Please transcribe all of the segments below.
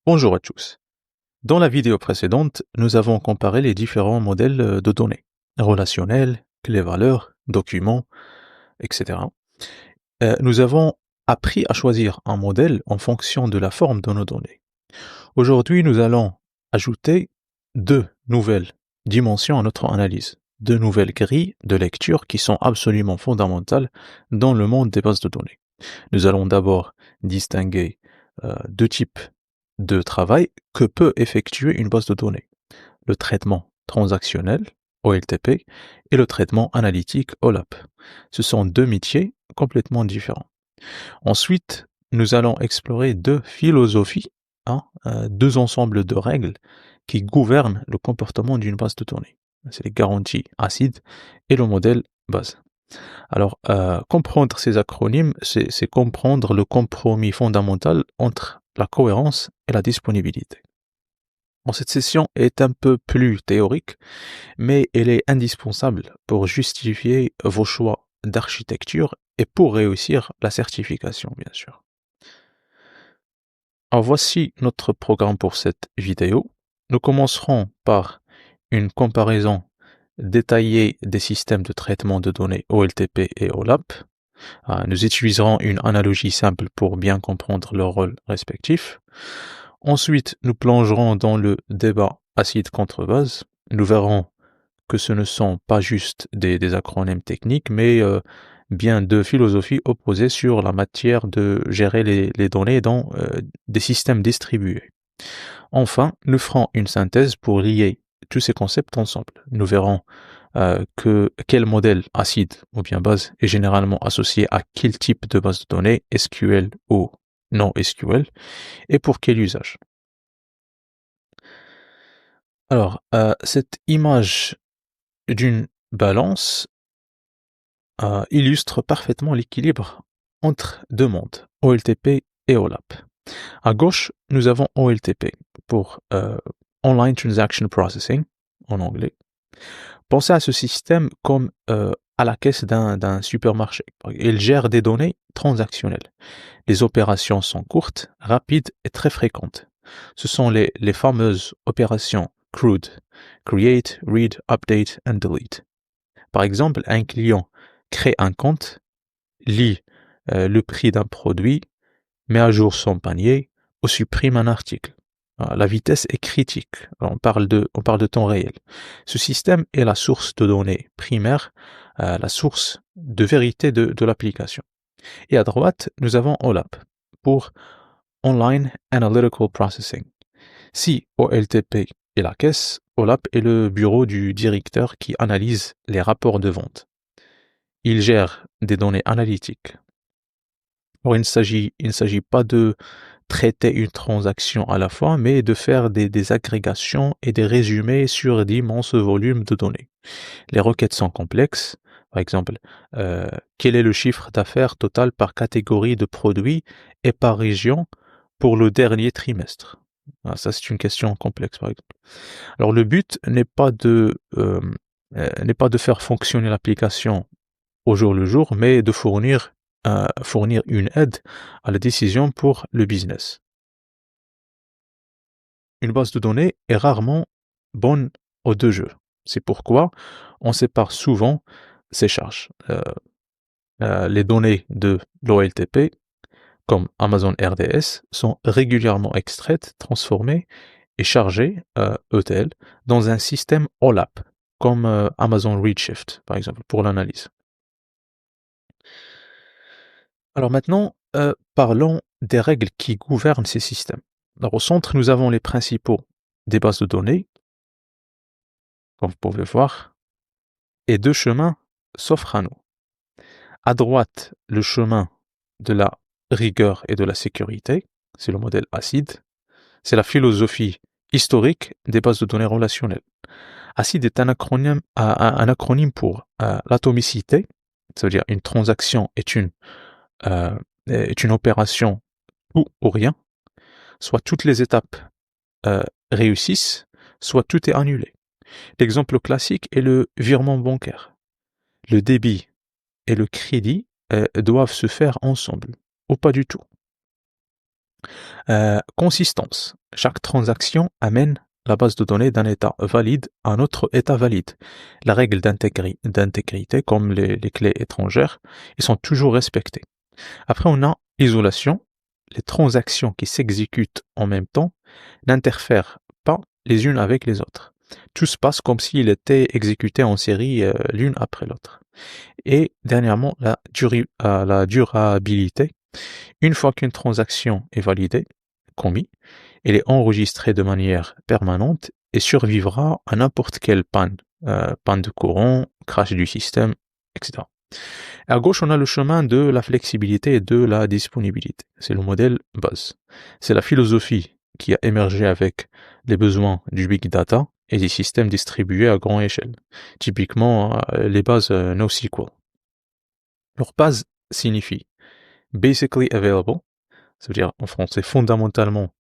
Bonjour à tous. Dans la vidéo précédente, nous avons comparé les différents modèles de données, relationnels, clés-valeurs, documents, etc. Nous avons appris à choisir un modèle en fonction de la forme de nos données. Aujourd'hui, nous allons ajouter deux nouvelles dimensions à notre analyse, deux nouvelles grilles de lecture qui sont absolument fondamentales dans le monde des bases de données. Nous allons d'abord distinguer deux types de travail que peut effectuer une base de données. Le traitement transactionnel, OLTP, et le traitement analytique, OLAP. Ce sont deux métiers complètement différents. Ensuite, nous allons explorer deux philosophies, deux ensembles de règles qui gouvernent le comportement d'une base de données. C'est les garanties acides et le modèle base. Alors, comprendre ces acronymes, c'est comprendre le compromis fondamental entre la cohérence et la disponibilité. Bon, cette session est un peu plus théorique, mais elle est indispensable pour justifier vos choix d'architecture et pour réussir la certification, bien sûr. Alors, voici notre programme pour cette vidéo. Nous commencerons par une comparaison détaillée des systèmes de traitement de données OLTP et OLAP. Nous utiliserons une analogie simple pour bien comprendre leurs rôles respectifs. Ensuite, nous plongerons dans le débat acide contre base. Nous verrons que ce ne sont pas juste des acronymes techniques, mais bien deux philosophies opposées sur la matière de gérer les données dans des systèmes distribués. Enfin, nous ferons une synthèse pour lier tous ces concepts ensemble. Nous verrons quel modèle acide ou bien base est généralement associé à quel type de base de données, SQL ou non SQL, et pour quel usage. Alors, cette image d'une balance illustre parfaitement l'équilibre entre deux mondes, OLTP et OLAP. À gauche, nous avons OLTP pour Online Transaction Processing en anglais. Pensez à ce système comme à la caisse d'un supermarché. Il gère des données transactionnelles. Les opérations sont courtes, rapides et très fréquentes. Ce sont les fameuses opérations CRUD, Create, Read, Update and Delete. Par exemple, un client crée un compte, lit le prix d'un produit, met à jour son panier ou supprime un article. La vitesse est critique, on parle de temps réel. Ce système est la source de données primaire, la source de vérité de l'application. Et à droite, nous avons OLAP pour Online Analytical Processing. Si OLTP est la caisse, OLAP est le bureau du directeur qui analyse les rapports de vente. Il gère des données analytiques. Alors, il ne s'agit pas de traiter une transaction à la fois, mais de faire des agrégations et des résumés sur d'immenses volumes de données. Les requêtes sont complexes. Par exemple, quel est le chiffre d'affaires total par catégorie de produits et par région pour le dernier trimestre? Ça, c'est une question complexe, par exemple. Alors, le but n'est pas de faire fonctionner l'application au jour le jour, mais de fournir une aide à la décision pour le business. Une base de données est rarement bonne aux deux jeux. C'est pourquoi on sépare souvent ces charges. Les données de l'OLTP, comme Amazon RDS, sont régulièrement extraites, transformées et chargées, ETL, dans un système OLAP, comme Amazon Redshift, par exemple, pour l'analyse. Alors maintenant, parlons des règles qui gouvernent ces systèmes. Alors au centre, nous avons les principaux des bases de données, comme vous pouvez voir, et deux chemins s'offrent à nous. À droite, le chemin de la rigueur et de la sécurité, c'est le modèle ACID, c'est la philosophie historique des bases de données relationnelles. ACID est un acronyme pour l'atomicité, ça veut dire une transaction est une opération tout ou rien, soit toutes les étapes réussissent, soit tout est annulé. L'exemple classique est le virement bancaire. Le débit et le crédit doivent se faire ensemble, ou pas du tout. Consistance. Chaque transaction amène la base de données d'un état valide à un autre état valide. La règle d'intégrité, comme les clés étrangères, ils sont toujours respectées. Après, on a isolation. Les transactions qui s'exécutent en même temps n'interfèrent pas les unes avec les autres. Tout se passe comme s'il était exécuté en série l'une après l'autre. Et dernièrement, la durabilité. Une fois qu'une transaction est validée, commis, elle est enregistrée de manière permanente et survivra à n'importe quelle panne de courant, crash du système, etc. À gauche, on a le chemin de la flexibilité et de la disponibilité. C'est le modèle Buzz. C'est la philosophie qui a émergé avec les besoins du big data et des systèmes distribués à grande échelle. Typiquement, les bases NoSQL. Leur base signifie basically available, ça veut dire en français fondamentalement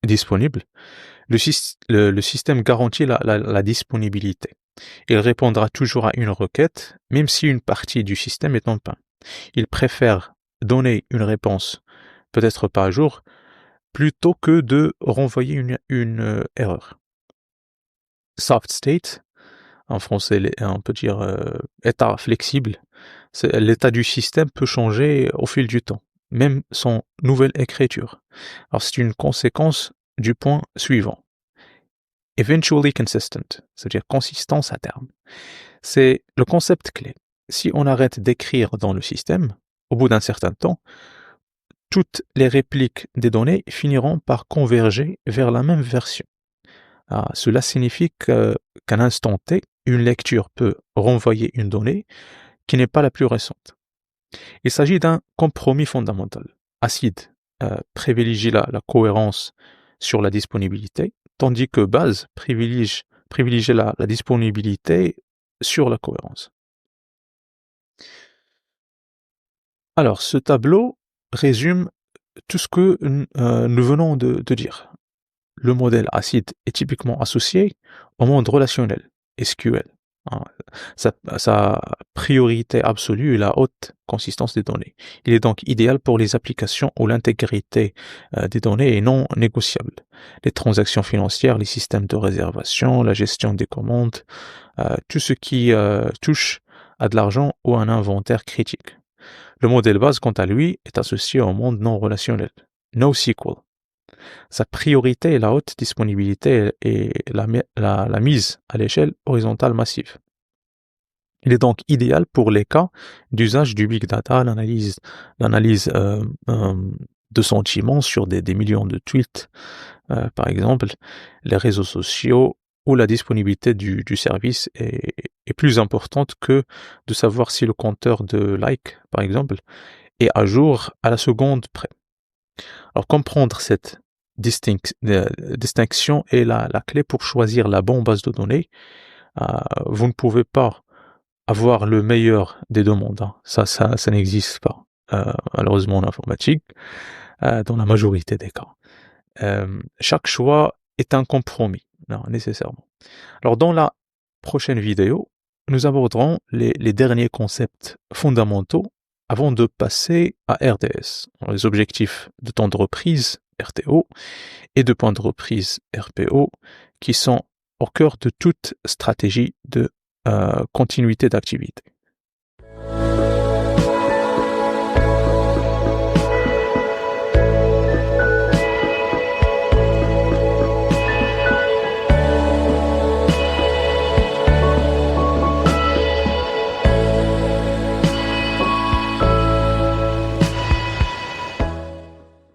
disponible. Le système garantit la disponibilité. Il répondra toujours à une requête, même si une partie du système est en panne. Il préfère donner une réponse, peut-être par jour, plutôt que de renvoyer une erreur. Soft state, en français, on peut dire état flexible. L'état du système peut changer au fil du temps, même sans nouvelle écriture. Alors c'est une conséquence du point suivant. Eventually consistent, c'est-à-dire consistance à terme. C'est le concept clé. Si on arrête d'écrire dans le système, au bout d'un certain temps, toutes les répliques des données finiront par converger vers la même version. Cela signifie qu'à un instant T, une lecture peut renvoyer une donnée qui n'est pas la plus récente. Il s'agit d'un compromis fondamental. Acide privilégie la cohérence sur la disponibilité, tandis que base privilégie la disponibilité sur la cohérence. Alors, ce tableau résume tout ce que nous venons de dire. Le modèle acide est typiquement associé au monde relationnel, SQL. Sa priorité absolue est la haute consistance des données. Il est donc idéal pour les applications où l'intégrité des données est non négociable. Les transactions financières, les systèmes de réservation, la gestion des commandes, tout ce qui touche à de l'argent ou à un inventaire critique. Le modèle base, quant à lui, est associé au monde non relationnel, NoSQL. Sa priorité est la haute disponibilité et la mise à l'échelle horizontale massive. Il est donc idéal pour les cas d'usage du big data, l'analyse de sentiments sur des millions de tweets, par exemple, les réseaux sociaux, où la disponibilité du service est plus importante que de savoir si le compteur de likes, par exemple, est à jour à la seconde près. Alors comprendre cette distinction est la clé pour choisir la bonne base de données. Vous ne pouvez pas avoir le meilleur des deux mondes. Ça n'existe pas, malheureusement en informatique, dans la majorité des cas. Chaque choix est un compromis, non, nécessairement. Alors dans la prochaine vidéo, nous aborderons les derniers concepts fondamentaux avant de passer à RDS, les objectifs de temps de reprise, RTO, et de point de reprise, RPO, qui sont au cœur de toute stratégie de continuité d'activité.